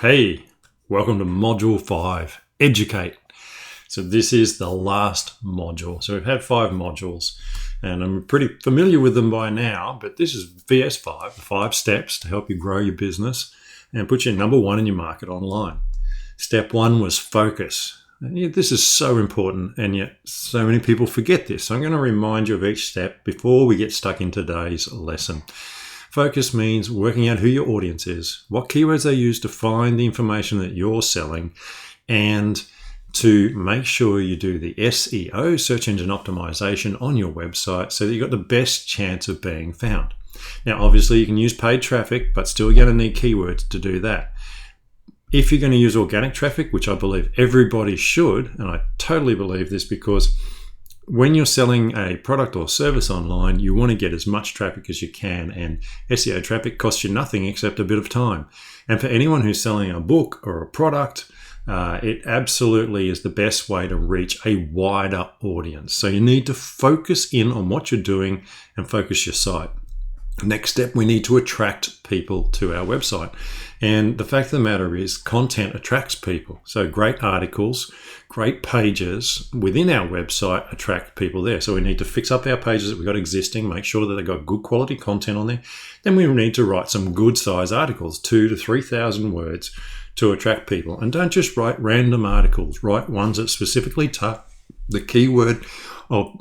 Hey, welcome to Module 5, Educate. So this is the last module. So we've had 5 modules and I'm pretty familiar with them by now, but this is VS5, 5 steps to help you grow your business and put you number 1 in your market online. Step 1 was focus. And this is so important and yet so many people forget this. So I'm going to remind you of each step before we get stuck in today's lesson. Focus means working out who your audience is, what keywords they use to find the information that you're selling, and to make sure you do the SEO, search engine optimization, on your website so that you've got the best chance of being found. Now, obviously, you can use paid traffic, but still you're going to need keywords to do that. If you're going to use organic traffic, which I believe everybody should, and I totally believe this because when you're selling a product or service online, you want to get as much traffic as you can, and SEO traffic costs you nothing except a bit of time. And for anyone who's selling a book or a product, it absolutely is the best way to reach a wider audience. So you need to focus in on what you're doing and focus your site. Next step, we need to attract people to our website. And the fact of the matter is content attracts people. So great articles, great pages within our website attract people there. So we need to fix up our pages that we've got existing, make sure that they've got good quality content on there. Then we need to write some good size articles, 2,000 to 3,000 words to attract people. And don't just write random articles, write ones that specifically target the keyword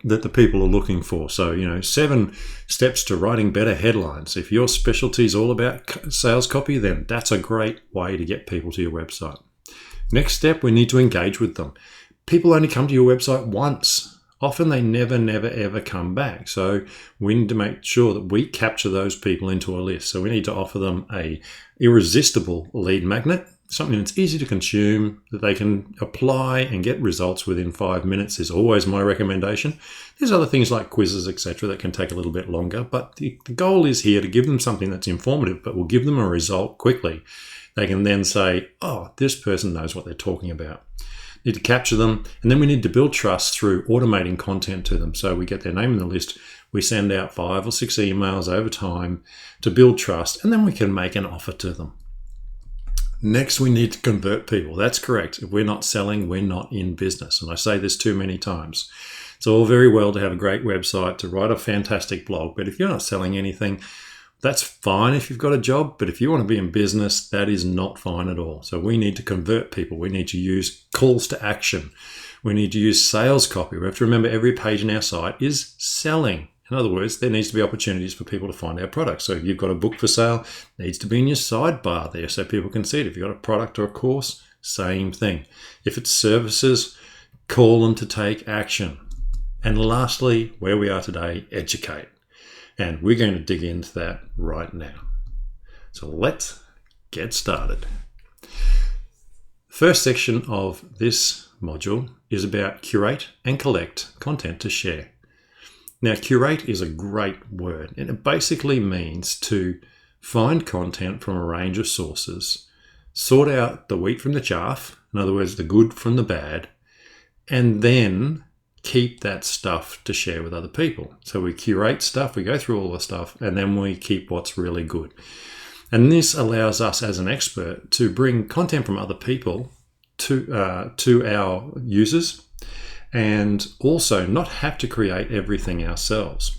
that the people are looking for. So, 7 steps to writing better headlines. If your specialty is all about sales copy, then that's a great way to get people to your website. Next step, we need to engage with them. People only come to your website once. Often they never, ever come back. So we need to make sure that we capture those people into a list. So we need to offer them a irresistible lead magnet, something that's easy to consume, that they can apply and get results within 5 minutes is always my recommendation. There's other things like quizzes, etc., that can take a little bit longer, but the goal is here to give them something that's informative, but will give them a result quickly. They can then say, oh, this person knows what they're talking about. Need to capture them, and then we need to build trust through automating content to them. So we get their name in the list, we send out 5 or 6 emails over time to build trust, and then we can make an offer to them. Next, we need to convert people. That's correct. If we're not selling, we're not in business. And I say this too many times. It's all very well to have a great website, to write a fantastic blog, but if you're not selling anything, that's fine if you've got a job, but if you want to be in business, that is not fine at all. So we need to convert people. We need to use calls to action. We need to use sales copy. We have to remember every page in our site is selling. In other words, there needs to be opportunities for people to find our products. So if you've got a book for sale, it needs to be in your sidebar there so people can see it. If you've got a product or a course, same thing. If it's services, call them to take action. And lastly, where we are today, educate. And we're going to dig into that right now. So let's get started. First section of this module is about curate and collect content to share. Now, curate is a great word, and it basically means to find content from a range of sources, sort out the wheat from the chaff, in other words, the good from the bad, and then keep that stuff to share with other people. So we curate stuff, we go through all the stuff, and then we keep what's really good. And this allows us as an expert to bring content from other people to our users, and also not have to create everything ourselves.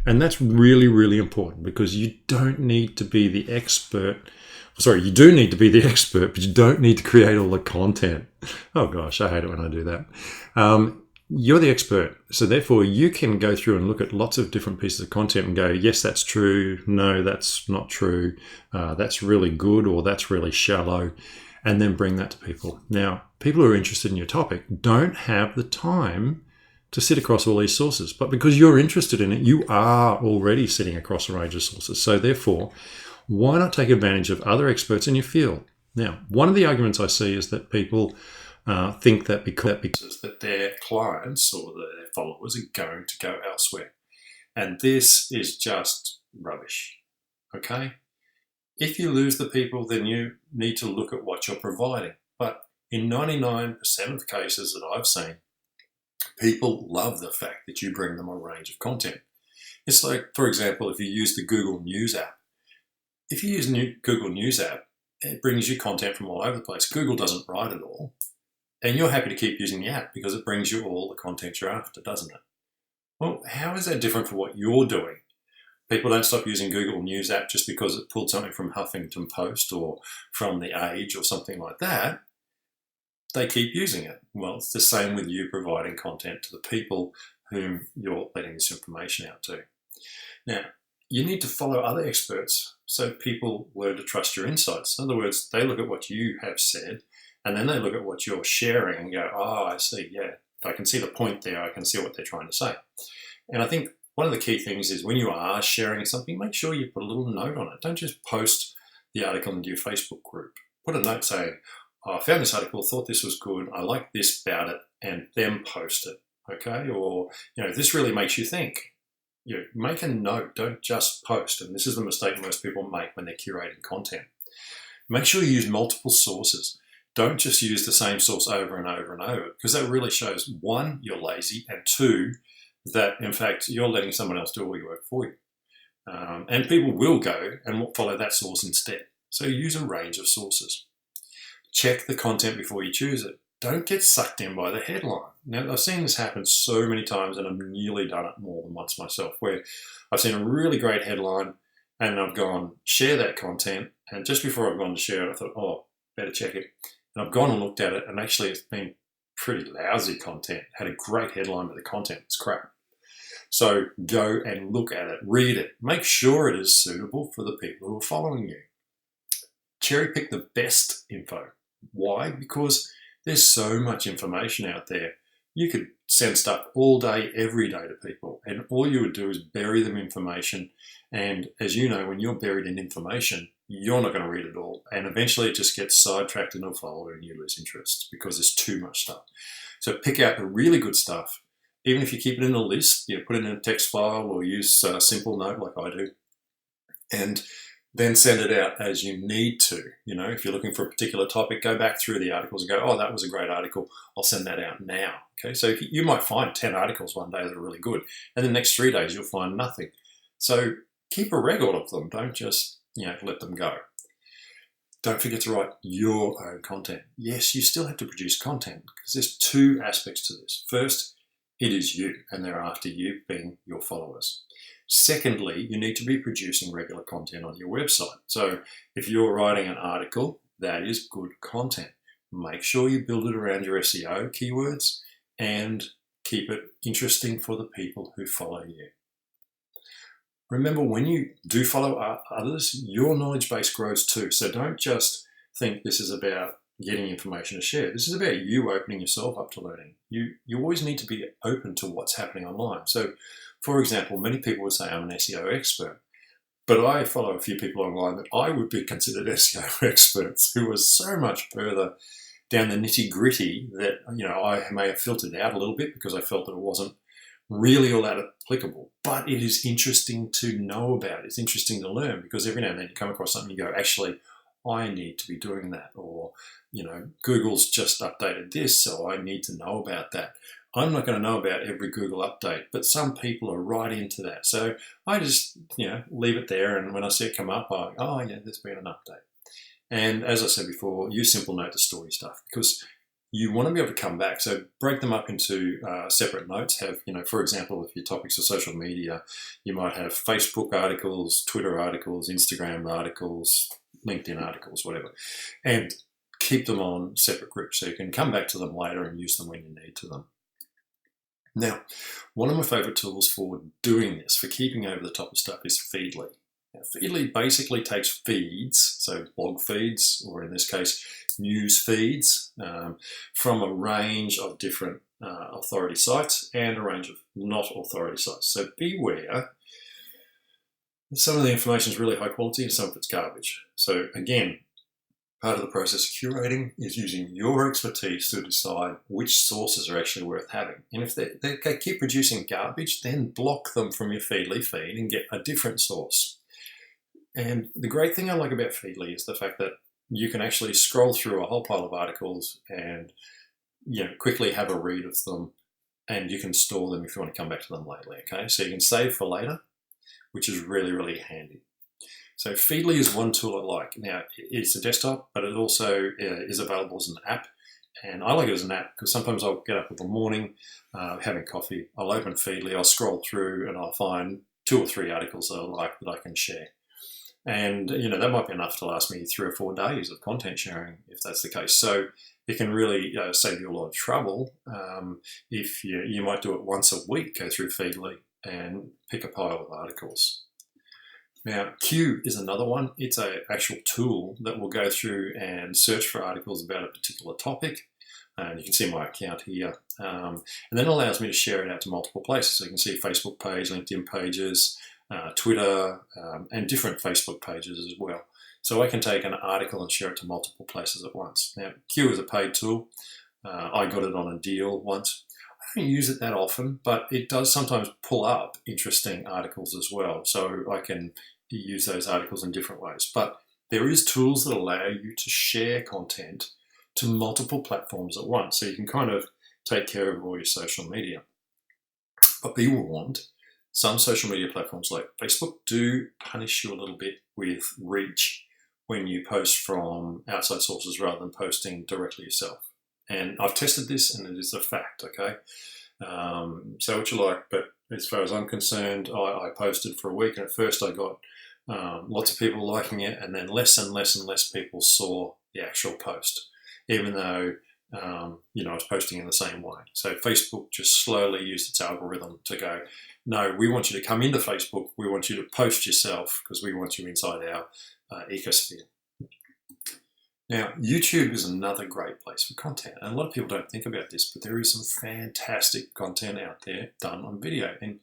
And that's really, really important because you don't need to be the expert. Sorry, you do need to be the expert, but you don't need to create all the content. Oh gosh, I hate it when I do that. You're the expert. So therefore you can go through and look at lots of different pieces of content and go, yes, that's true. No, that's not true. That's really good, or that's really shallow. And then bring that to people. Now, people who are interested in your topic don't have the time to sit across all these sources, but because you're interested in it, you are already sitting across a range of sources. So therefore, why not take advantage of other experts in your field? Now, one of the arguments I see is that people think that because that their clients or their followers are going to go elsewhere. And this is just rubbish, okay? If you lose the people, then you need to look at what you're providing. But in 99% of the cases that I've seen, people love the fact that you bring them a range of content. It's like, for example, if you use the Google News app. If you use Google News app, it brings you content from all over the place. Google doesn't write it all. And you're happy to keep using the app because it brings you all the content you're after, doesn't it? Well, how is that different from what you're doing? People don't stop using Google News app just because it pulled something from Huffington Post or from The Age or something like that. They keep using it. Well, it's the same with you providing content to the people whom you're letting this information out to. Now, you need to follow other experts so people learn to trust your insights. In other words, they look at what you have said and then they look at what you're sharing and go, oh, I see, yeah, I can see the point there. I can see what they're trying to say. And I think one of the key things is when you are sharing something, make sure you put a little note on it. Don't just post the article into your Facebook group. Put a note saying, oh, I found this article, thought this was good, I like this about it, and then post it, okay? Or, this really makes you think. Make a note, don't just post. And this is the mistake most people make when they're curating content. Make sure you use multiple sources. Don't just use the same source over and over and over, because that really shows, one, you're lazy, and two, that in fact you're letting someone else do all your work for you. And people will go and follow that source instead. So use a range of sources. Check the content before you choose it. Don't get sucked in by the headline. Now, I've seen this happen so many times, and I've nearly done it more than once myself, where I've seen a really great headline and I've gone, share that content. And just before I've gone to share it, I thought, oh, better check it. And I've gone and looked at it, and actually it's been pretty lousy content. It had a great headline, but the content was crap. So go and look at it, read it, make sure it is suitable for the people who are following you. Cherry pick the best info. Why? Because there's so much information out there. You could send stuff all day, every day to people, and all you would do is bury them information. And as you know, when you're buried in information, you're not going to read it all. And eventually it just gets sidetracked into a folder and you lose interest because there's too much stuff. So pick out the really good stuff. Even if you keep it in a list, put it in a text file or use a simple note like I do. And then send it out as you need to. If you're looking for a particular topic, go back through the articles and go, oh, that was a great article. I'll send that out now. Okay, so you might find 10 articles one day that are really good, and the next 3 days you'll find nothing. So keep a record of them. Don't just let them go. Don't forget to write your own content. Yes, you still have to produce content because there's two aspects to this. First, it is you, and thereafter you being your followers. Secondly, you need to be producing regular content on your website. So if you're writing an article, that is good content. Make sure you build it around your SEO keywords and keep it interesting for the people who follow you. Remember, when you do follow others, your knowledge base grows too. So don't just think this is about getting information to share. This is about you opening yourself up to learning. You always need to be open to what's happening online. So, for example, many people would say I'm an SEO expert, but I follow a few people online that I would be considered SEO experts who are so much further down the nitty-gritty that I may have filtered out a little bit because I felt that it wasn't really all that applicable. But it is interesting to know about. It's interesting to learn because every now and then you come across something and you go, actually, I need to be doing that. Or, Google's just updated this, so I need to know about that. I'm not going to know about every Google update, but some people are right into that. So I just, leave it there. And when I see it come up, I go, oh, yeah, there's been an update. And as I said before, use simple note to store your stuff because you want to be able to come back. So break them up into separate notes. Have, for example, if your topics are social media, you might have Facebook articles, Twitter articles, Instagram articles, LinkedIn articles, whatever. And keep them on separate groups so you can come back to them later and use them when you need to them. Now, one of my favorite tools for doing this, for keeping over the top of stuff, is Feedly. Now, Feedly basically takes feeds, so blog feeds, or in this case, news feeds, from a range of different authority sites and a range of not authority sites. So beware. Some of the information is really high quality and some of it's garbage. So again, part of the process of curating is using your expertise to decide which sources are actually worth having. And if they keep producing garbage, then block them from your Feedly feed and get a different source. And the great thing I like about Feedly is the fact that you can actually scroll through a whole pile of articles and quickly have a read of them, and you can store them if you want to come back to them later. Okay, so you can save for later, which is really, really handy. So Feedly is one tool I like. Now, it's a desktop, but it also is available as an app. And I like it as an app because sometimes I'll get up in the morning, having coffee, I'll open Feedly, I'll scroll through and I'll find 2 or 3 articles that I like that I can share. And, that might be enough to last me 3 or 4 days of content sharing, if that's the case. So it can really save you a lot of trouble if you might do it once a week, go through Feedly and pick a pile of articles. Now, Q is another one. It's an actual tool that will go through and search for articles about a particular topic. And you can see my account here. And then it allows me to share it out to multiple places. So you can see Facebook page, LinkedIn pages, Twitter, and different Facebook pages as well. So I can take an article and share it to multiple places at once. Now, Q is a paid tool. I got it on a deal once. I don't use it that often, but it does sometimes pull up interesting articles as well. So I can use those articles in different ways. But there is tools that allow you to share content to multiple platforms at once. So you can kind of take care of all your social media. But be warned, some social media platforms like Facebook do punish you a little bit with reach when you post from outside sources rather than posting directly yourself. And I've tested this and it is a fact, okay? Say what you like, but as far as I'm concerned, I posted for a week and at first I got lots of people liking it and then less and less and less people saw the actual post, even though I was posting in the same way. So Facebook just slowly used its algorithm to go, no, we want you to come into Facebook, we want you to post yourself because we want you inside our ecosphere. Now, YouTube is another great place for content. And a lot of people don't think about this, but there is some fantastic content out there done on video. And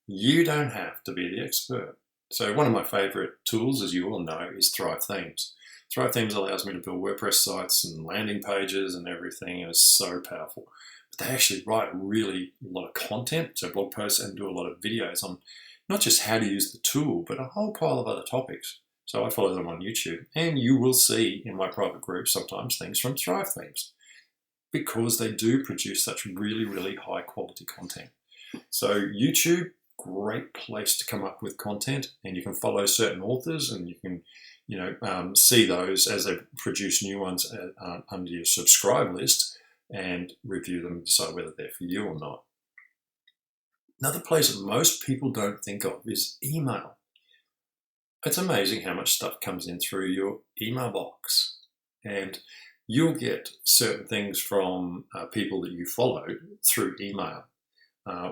you don't have to be the expert. So one of my favorite tools, as you all know, is Thrive Themes. Thrive Themes allows me to build WordPress sites and landing pages and everything. And it's so powerful. But they actually write really a lot of content, so blog posts, and do a lot of videos on not just how to use the tool, but a whole pile of other topics. So I follow them on YouTube, and you will see in my private group sometimes things from Thrive Themes because they do produce such really, really high quality content. So YouTube, great place to come up with content, and you can follow certain authors and you can see those as they produce new ones under your subscribe list and review them and decide whether they're for you or not. Another place that most people don't think of is email. It's amazing how much stuff comes in through your email box, and you'll get certain things from people that you follow through email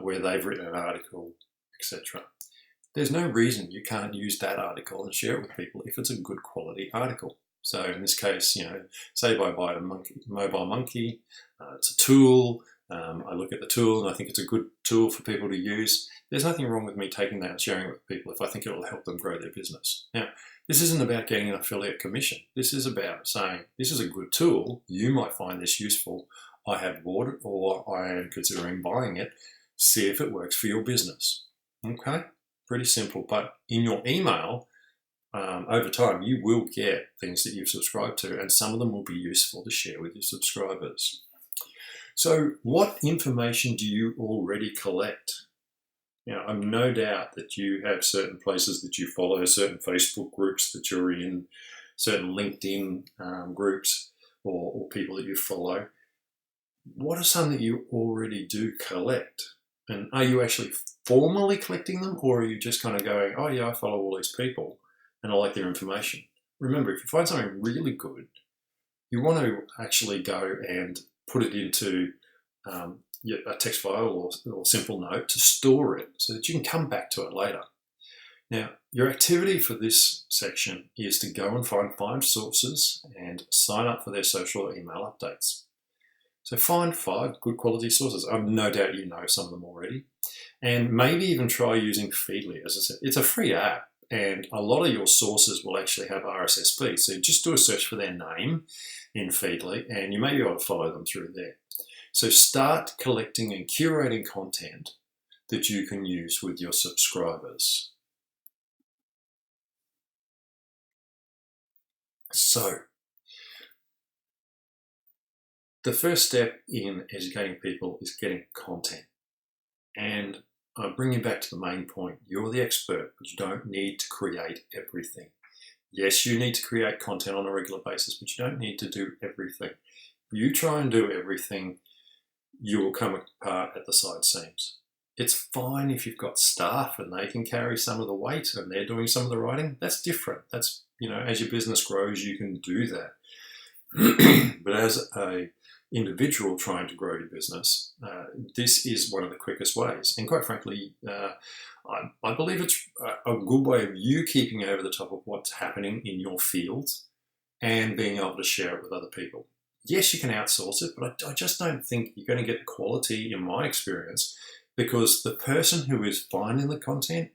where they've written an article, etc. There's no reason you can't use that article and share it with people if it's a good quality article. So in this case, say by Mobile Monkey, it's a tool. I look at the tool and I think it's a good tool for people to use. There's nothing wrong with me taking that and sharing it with people if I think it will help them grow their business. Now, this isn't about getting an affiliate commission. This is about saying, this is a good tool. You might find this useful. I have bought it or I am considering buying it. See if it works for your business. Okay? Pretty simple. But in your email, over time, you will get things that you've subscribed to, and some of them will be useful to share with your subscribers. So what information do you already collect? I've no doubt that you have certain places that you follow, certain Facebook groups that you're in, certain LinkedIn groups or people that you follow. What are some that you already do collect? And are you actually formally collecting them, or are you just kind of going, oh yeah, I follow all these people and I like their information? Remember, if you find something really good, you want to actually go and put it into a text file or simple note to store it so that you can come back to it later. Now, your activity for this section is to go and find 5 sources and sign up for their social email updates. So find 5 good quality sources. I've no doubt you know some of them already. And maybe even try using Feedly. As I said, it's a free app and a lot of your sources will actually have RSS feeds. So just do a search for their name in Feedly and you may be able to follow them through there. So start collecting and curating content that you can use with your subscribers. So the first step in educating people is getting content. And bring you back to the main point. You're the expert, but you don't need to create everything. Yes, you need to create content on a regular basis, but you don't need to do everything. If you try and do everything, you will come apart at the side seams. It's fine if you've got staff and they can carry some of the weight and they're doing some of the writing. That's different. That's, as your business grows, you can do that. But as a individual trying to grow your business, this is one of the quickest ways. And quite frankly, I believe it's a good way of you keeping over the top of what's happening in your field and being able to share it with other people. Yes, you can outsource it, but I just don't think you're going to get the quality, in my experience, because the person who is finding the content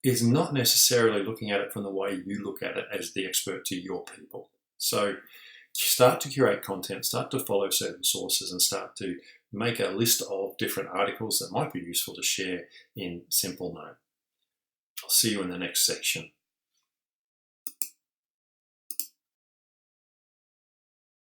is not necessarily looking at it from the way you look at it as the expert to your people. So start to curate content, start to follow certain sources, and start to make a list of different articles that might be useful to share in simple note. I'll see you in the next section.